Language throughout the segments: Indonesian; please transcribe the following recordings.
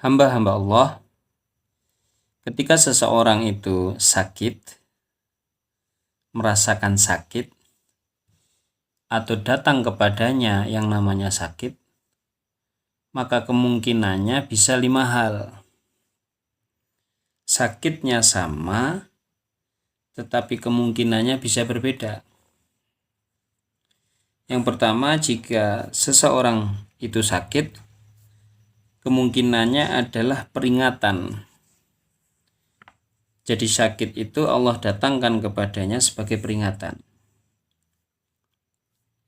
Hamba-hamba Allah, ketika seseorang itu sakit, merasakan sakit, atau datang kepadanya yang namanya sakit, maka kemungkinannya bisa 5 hal. Sakitnya sama, tetapi kemungkinannya bisa berbeda. Yang pertama, jika seseorang itu sakit, kemungkinannya adalah peringatan. Jadi sakit itu Allah datangkan kepadanya sebagai peringatan.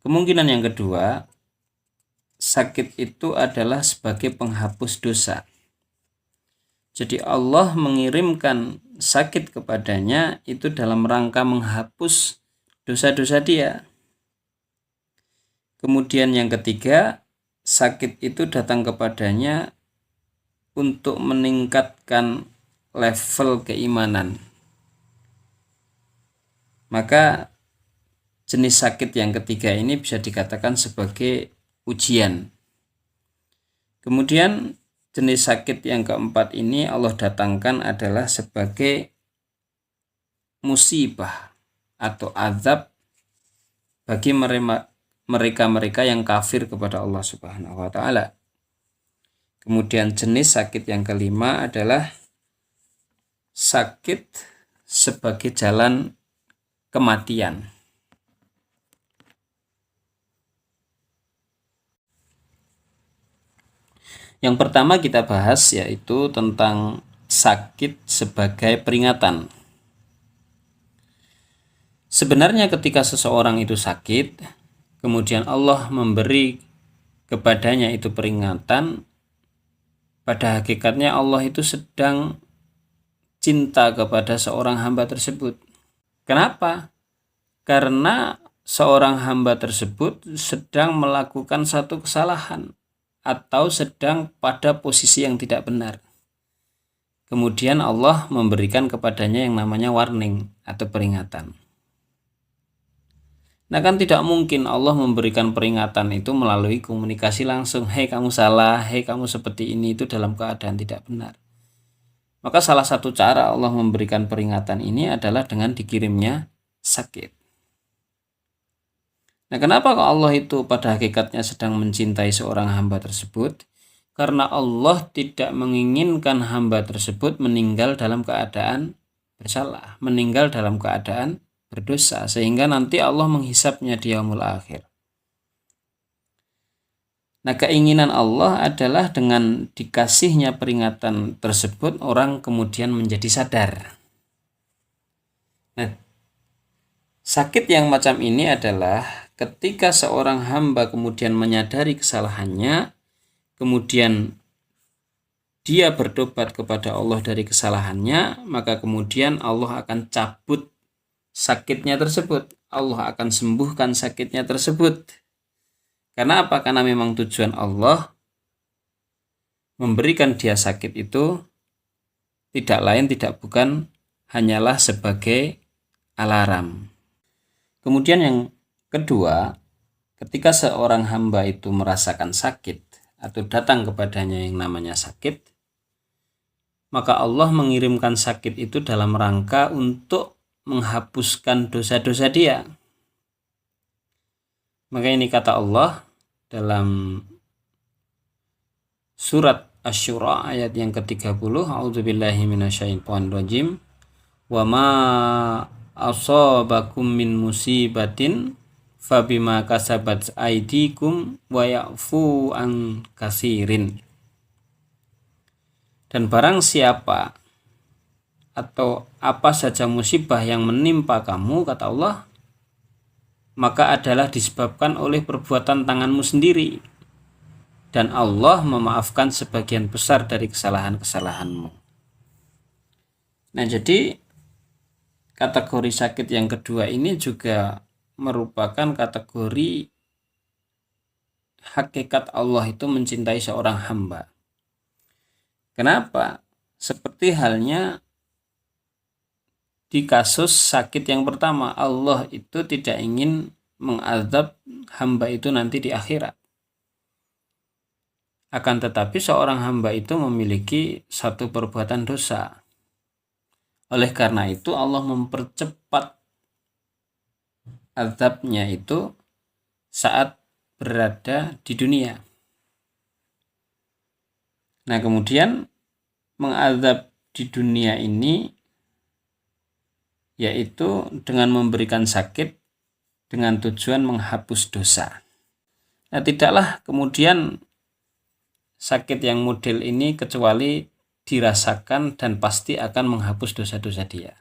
Kemungkinan yang kedua, sakit itu adalah sebagai penghapus dosa. Jadi Allah mengirimkan sakit kepadanya itu dalam rangka menghapus dosa-dosa dia. Kemudian yang ketiga, sakit itu datang kepadanya untuk meningkatkan level keimanan. Maka jenis sakit yang ketiga ini bisa dikatakan sebagai ujian. Kemudian jenis sakit yang keempat ini Allah datangkan adalah sebagai musibah atau azab bagi mereka-mereka yang kafir kepada Allah Subhanahu wa taala. Kemudian jenis sakit yang kelima adalah sakit sebagai jalan kematian. Yang pertama kita bahas yaitu tentang sakit sebagai peringatan. Sebenarnya ketika seseorang itu sakit, kemudian Allah memberi kepadanya itu peringatan, pada hakikatnya Allah itu sedang cinta kepada seorang hamba tersebut. Kenapa? Karena seorang hamba tersebut sedang melakukan satu kesalahan atau sedang pada posisi yang tidak benar. Kemudian Allah memberikan kepadanya yang namanya warning atau peringatan. Nah kan tidak mungkin Allah memberikan peringatan itu melalui komunikasi langsung. Hei kamu salah, hei kamu seperti ini, itu dalam keadaan tidak benar. Maka salah satu cara Allah memberikan peringatan ini adalah dengan dikirimnya sakit. Nah, kenapa Allah itu pada hakikatnya sedang mencintai seorang hamba tersebut? Karena Allah tidak menginginkan hamba tersebut meninggal dalam keadaan bersalah, meninggal dalam keadaan berdosa, sehingga nanti Allah menghisapnya di yaumul akhir. Nah, keinginan Allah adalah dengan dikasihnya peringatan tersebut, orang kemudian menjadi sadar. Nah, sakit yang macam ini adalah ketika seorang hamba kemudian menyadari kesalahannya, kemudian dia bertobat kepada Allah dari kesalahannya, maka kemudian Allah akan cabut sakitnya tersebut. Allah akan sembuhkan sakitnya tersebut. Karena apa? Karena memang tujuan Allah memberikan dia sakit itu tidak lain tidak bukan hanyalah sebagai alarm. Kemudian yang kedua, ketika seorang hamba itu merasakan sakit atau datang kepadanya yang namanya sakit, maka Allah mengirimkan sakit itu dalam rangka untuk menghapuskan dosa-dosa dia. Maka ini kata Allah dalam surat Asy-Syura ayat yang ke-30, A'udzubillahi minasyaitonirrajim. Wa ma asabakum min musibatin fabima kasabat aydikum wa ya'fu an kasirin. Dan barang siapa atau apa saja musibah yang menimpa kamu, kata Allah, maka adalah disebabkan oleh perbuatan tanganmu sendiri, dan Allah memaafkan sebagian besar dari kesalahan-kesalahanmu. Nah, jadi kategori sakit yang kedua ini juga merupakan kategori hakikat Allah itu mencintai seorang hamba. Kenapa? Seperti halnya di kasus sakit yang pertama, Allah itu tidak ingin mengazab hamba itu nanti di akhirat. Akan tetapi seorang hamba itu memiliki satu perbuatan dosa. Oleh karena itu Allah mempercepat azabnya itu saat berada di dunia. Nah, kemudian mengazab di dunia ini yaitu dengan memberikan sakit dengan tujuan menghapus dosa. Nah, tidaklah kemudian sakit yang model ini kecuali dirasakan dan pasti akan menghapus dosa-dosa dia.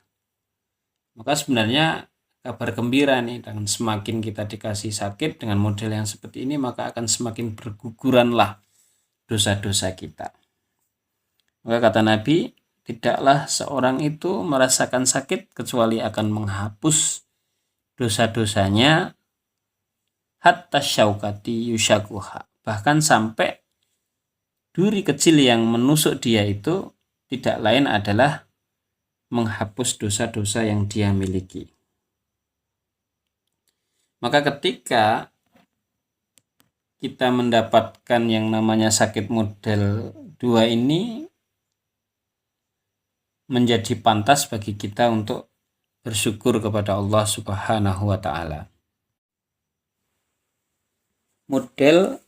Maka sebenarnya kabar gembira nih, dengan semakin kita dikasih sakit dengan model yang seperti ini, maka akan semakin berguguranlah dosa-dosa kita. Maka kata Nabi, tidaklah seorang itu merasakan sakit kecuali akan menghapus dosa-dosanya hatta syaukati yushakuha. Bahkan sampai duri kecil yang menusuk dia itu tidak lain adalah menghapus dosa-dosa yang dia miliki. Maka ketika kita mendapatkan yang namanya sakit model 2 ini, menjadi pantas bagi kita untuk bersyukur kepada Allah Subhanahu wa ta'ala. Model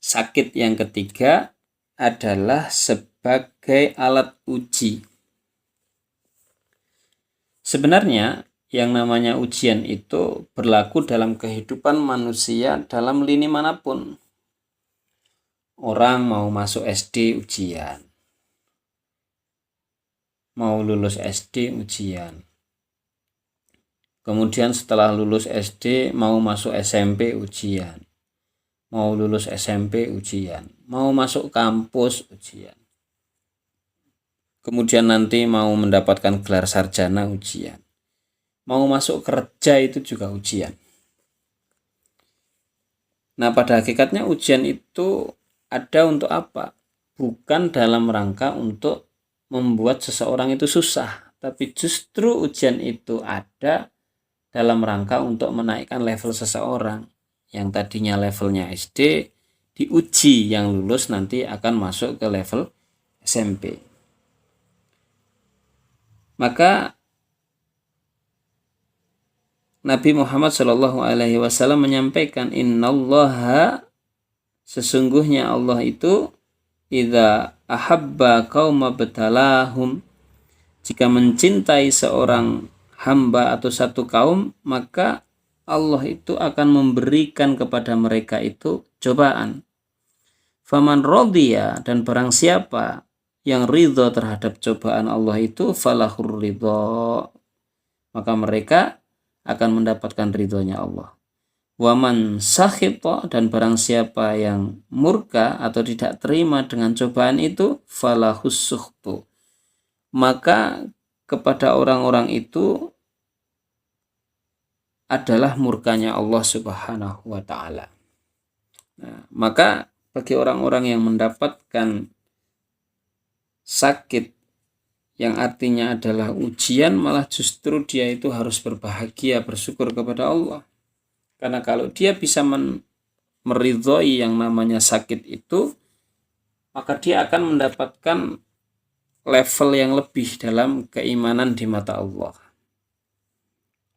sakit yang ketiga adalah sebagai alat uji. Sebenarnya yang namanya ujian itu berlaku dalam kehidupan manusia dalam lini manapun. Orang mau masuk SD ujian, mau lulus SD ujian, kemudian setelah lulus SD mau masuk SMP ujian, mau lulus SMP ujian, mau masuk kampus ujian, kemudian nanti mau mendapatkan gelar sarjana ujian, mau masuk kerja itu juga ujian. Nah, pada hakikatnya ujian itu ada untuk apa? Bukan dalam rangka untuk membuat seseorang itu susah, tapi justru ujian itu ada dalam rangka untuk menaikkan level seseorang. Yang tadinya levelnya SD, diuji, yang lulus nanti akan masuk ke level SMP. Maka Nabi Muhammad SAW menyampaikan, innallaha, sesungguhnya Allah itu idza ahabba qauma batalahum, jika mencintai seorang hamba atau satu kaum, maka Allah itu akan memberikan kepada mereka itu cobaan. Faman radiya, dan barang siapa yang ridho terhadap cobaan Allah itu, falahur ridho, maka mereka akan mendapatkan ridhonya Allah. Waman sakhita, dan barang siapa yang murka atau tidak terima dengan cobaan itu, falahus sukhtu, maka kepada orang-orang itu adalah murkanya Allah Subhanahu wa ta'ala. Nah, maka bagi orang-orang yang mendapatkan sakit yang artinya adalah ujian, malah justru dia itu harus berbahagia, bersyukur kepada Allah. Karena kalau dia bisa meridhoi yang namanya sakit itu, maka dia akan mendapatkan level yang lebih dalam keimanan di mata Allah.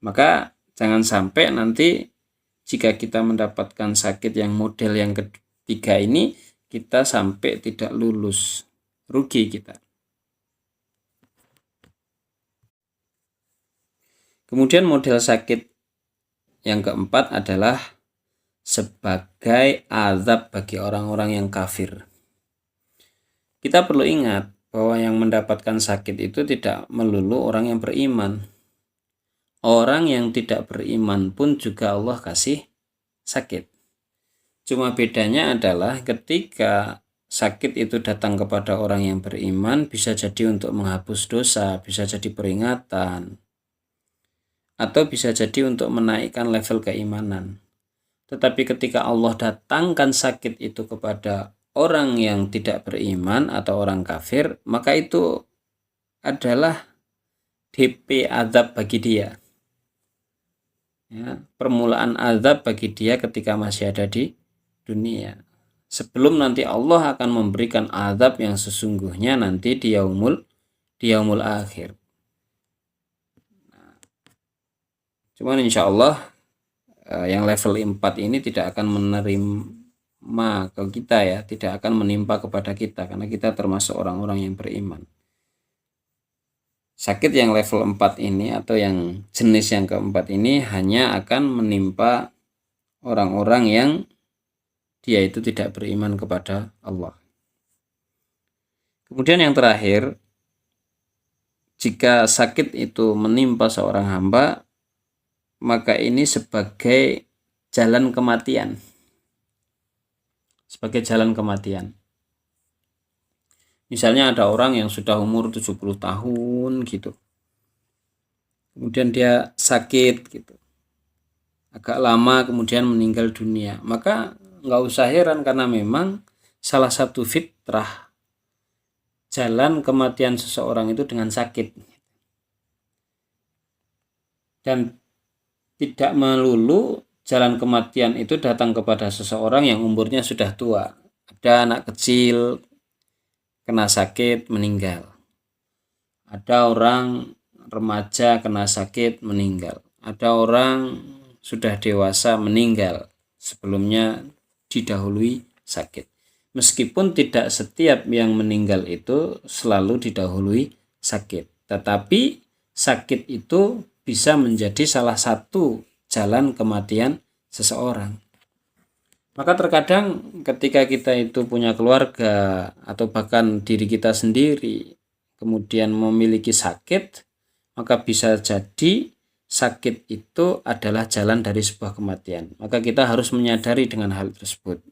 Maka jangan sampai nanti jika kita mendapatkan sakit yang model yang ketiga ini, kita sampai tidak lulus, rugi kita. Kemudian model sakit yang keempat adalah sebagai azab bagi orang-orang yang kafir. Kita perlu ingat bahwa yang mendapatkan sakit itu tidak melulu orang yang beriman. Orang yang tidak beriman pun juga Allah kasih sakit. Cuma bedanya adalah ketika sakit itu datang kepada orang yang beriman, bisa jadi untuk menghapus dosa, bisa jadi peringatan, atau bisa jadi untuk menaikkan level keimanan. Tetapi ketika Allah datangkan sakit itu kepada orang yang tidak beriman atau orang kafir, maka itu adalah DP azab bagi dia. Ya, permulaan azab bagi dia ketika masih ada di dunia. sebelum nanti Allah akan memberikan azab yang sesungguhnya nanti di yaumul akhir. Cuman insya Allah yang level 4 ini tidak akan menerima ke kita ya, tidak akan menimpa kepada kita karena kita termasuk orang-orang yang beriman. Sakit yang level 4 ini atau yang jenis yang keempat ini hanya akan menimpa orang-orang yang dia itu tidak beriman kepada Allah. Kemudian yang terakhir, jika sakit itu menimpa seorang hamba, maka ini sebagai jalan kematian. Sebagai jalan kematian. Misalnya ada orang yang sudah umur 70 tahun gitu. Kemudian dia sakit gitu. Agak lama kemudian meninggal dunia. Maka nggak usah heran karena memang salah satu fitrah jalan kematian seseorang itu dengan sakit. Dan tidak melulu jalan kematian itu datang kepada seseorang yang umurnya sudah tua. Ada anak kecil kena sakit meninggal. Ada orang remaja kena sakit meninggal. Ada orang sudah dewasa meninggal. Sebelumnya didahului sakit. Meskipun tidak setiap yang meninggal itu selalu didahului sakit. Tetapi sakit itu bisa menjadi salah satu jalan kematian seseorang. Maka terkadang ketika kita itu punya keluarga atau bahkan diri kita sendiri kemudian memiliki sakit, maka bisa jadi sakit itu adalah jalan dari sebuah kematian. Maka kita harus menyadari dengan hal tersebut.